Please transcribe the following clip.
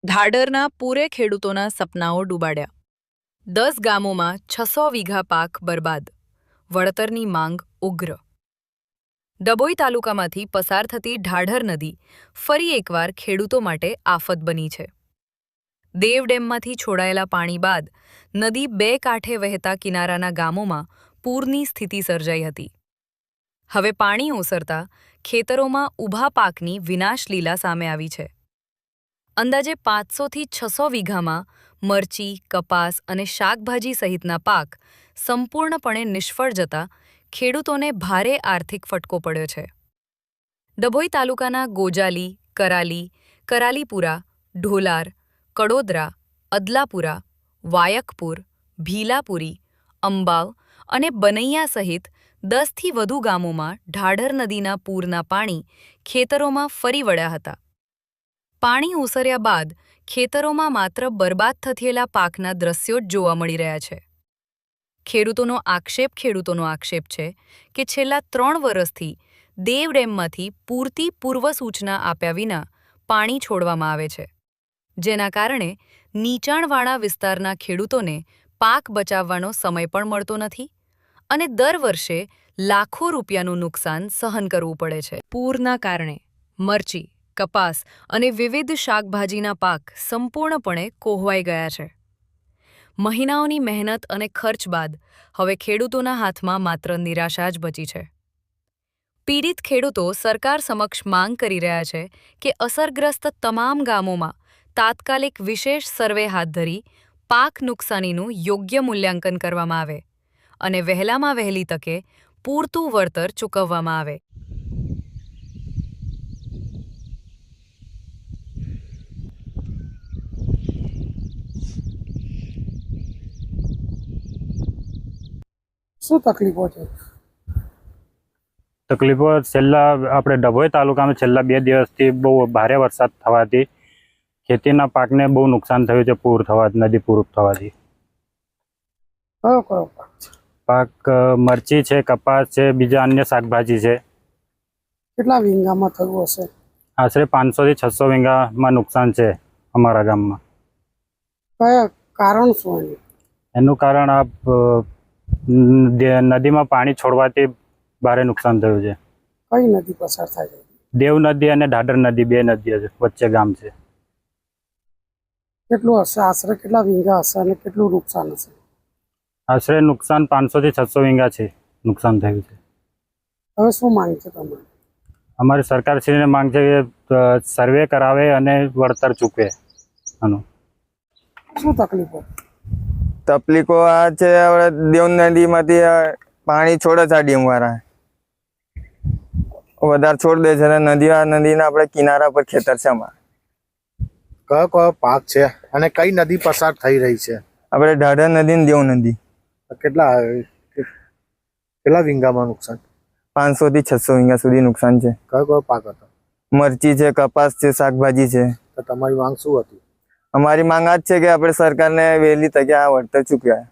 ઢાઢરના પૂરે ખેડૂતોના સપનાઓ ડૂબાડ્યા. 10 ગામોમાં 600 વીઘા પાક બરબાદ. વળતરની માંગ ઉગ્ર. ડભોઈ તાલુકામાંથી પસાર થતી ઢાઢર નદી ફરી એકવાર ખેડૂતો માટે આફત બની છે. દેવ ડેમમાંથી છોડાયેલા પાણી બાદ નદી બે કાંઠે વહેતા કિનારાના ગામોમાં પૂરની સ્થિતિ સર્જાઈ હતી. હવે પાણી ઓસરતા ખેતરોમાં ઊભા પાકની વિનાશલીલા સામે આવી છે. અંદાજે 500 થી 600 વીઘામાં મરચી, કપાસ અને શાકભાજી સહિતના પાક સંપૂર્ણપણે નિષ્ફળ જતા ખેડૂતોને ભારે આર્થિક ફટકો પડ્યો છે. ડભોઈ તાલુકાના ગોજાલી, કરાલી, કરાલીપુરા, ઢોલાર, કડોદરા, અદલાપુરા, વાયકપુર, ભીલાપુરી, અંબાવ અને બનૈયા સહિત 10 થી વધુ ગામોમાં ઢાઢર નદીના પૂરના પાણી ખેતરોમાં ફરી વળ્યા હતા. પાણી ઓસર્યા બાદ ખેતરોમાં માત્ર બરબાદ થયેલા પાકના દ્રશ્યો જ જોવા મળી રહ્યા છે. ખેડૂતોનો આક્ષેપ છે કે છેલ્લા 3 વર્ષથી દેવ ડેમમાંથી પૂરતી પૂર્વ સૂચના આપ્યા વિના પાણી છોડવામાં આવે છે, જેના કારણે નીચાણવાળા વિસ્તારના ખેડૂતોને પાક બચાવવાનો સમય પણ મળતો નથી અને દર વર્ષે લાખો રૂપિયાનું નુકસાન સહન કરવું પડે છે. પૂરના કારણે મરચી, કપાસ અને વિવિધ શાકભાજીના પાક સંપૂર્ણપણે કોહવાઈ ગયા છે. મહિનાઓની મહેનત અને ખર્ચ બાદ હવે ખેડૂતોના હાથમાં માત્ર નિરાશા જ બચી છે. પીડિત ખેડૂતો સરકાર સમક્ષ માંગ કરી રહ્યા છે કે અસરગ્રસ્ત તમામ ગામોમાં તાત્કાલિક વિશેષ સર્વે હાથ ધરી પાક નુકસાનીનું યોગ્ય મૂલ્યાંકન કરવામાં આવે અને વહેલામાં વહેલી તકે પૂરતું વળતર ચૂકવવામાં આવે. શું તકલીફો છે? તકલીફો છેલ્લા આપણે ડભોઈ તાલુકામાં છેલ્લા 2 દિવસથી બહુ ભારે વરસાદ થવાથી ખેતીના પાકને બહુ નુકસાન થયું છે. પૂર થવાથી, નદી પૂર થવાથી. કયો કયો પાક છે? પાક મરચી છે, કપાસ છે, બીજા અન્ય શાકભાજી છે. કેટલા વીઘામાં થયું હશે? આશરે 500 થી 600 વીઘામાં નુકસાન છે અમારા ગામમાં. કયા કારણ શું એનું? એનું કારણ આ નદીમાં પાણી છોડવાથી ભારે નુકસાન થયું છે. કઈ નદી પસાર થાય છે? દેવ નદી અને ઢાઢર નદી, 2 નદીઓ વચ્ચે ગામ છે. કેટલું હશે? આશરે કેટલા વીઘા હશે અને કેટલું નુકસાન હશે? આશરે નુકસાન 500 થી 600 વીઘા છે નુકસાન થયું છે. હવે શું માંગ છે તમારી? અમારી સરકારશ્રીને માંગ છે કે સર્વે કરાવે અને વળતર ચૂકવે. આનું શું તકલીફો? તકલીફો આ છે, આપણે દેવ નદીમાંથી પાણી છોડે છે. ડેમ વાળા વધારે છોડ દે છે અને નદીના આપણે કિનારા પર ખેતર છે અમારે. કયો કયો પાક છે અને કઈ નદી પસાર થઈ રહી છે? આપણે ઢાઢર નદી ને દેવ નદી. કેટલા વીઘામાં નુકસાન? 500 થી 600 વીઘા સુધી નુકસાન છે. કયો કયો પાક હતો? મરચી છે, કપાસ છે, શાકભાજી છે. તો તમારી માંગ શું હતી? અમારી માંગ આ જ છે કે આપણે સરકારને વહેલી તકે આ વળતર ચૂકવ્યા.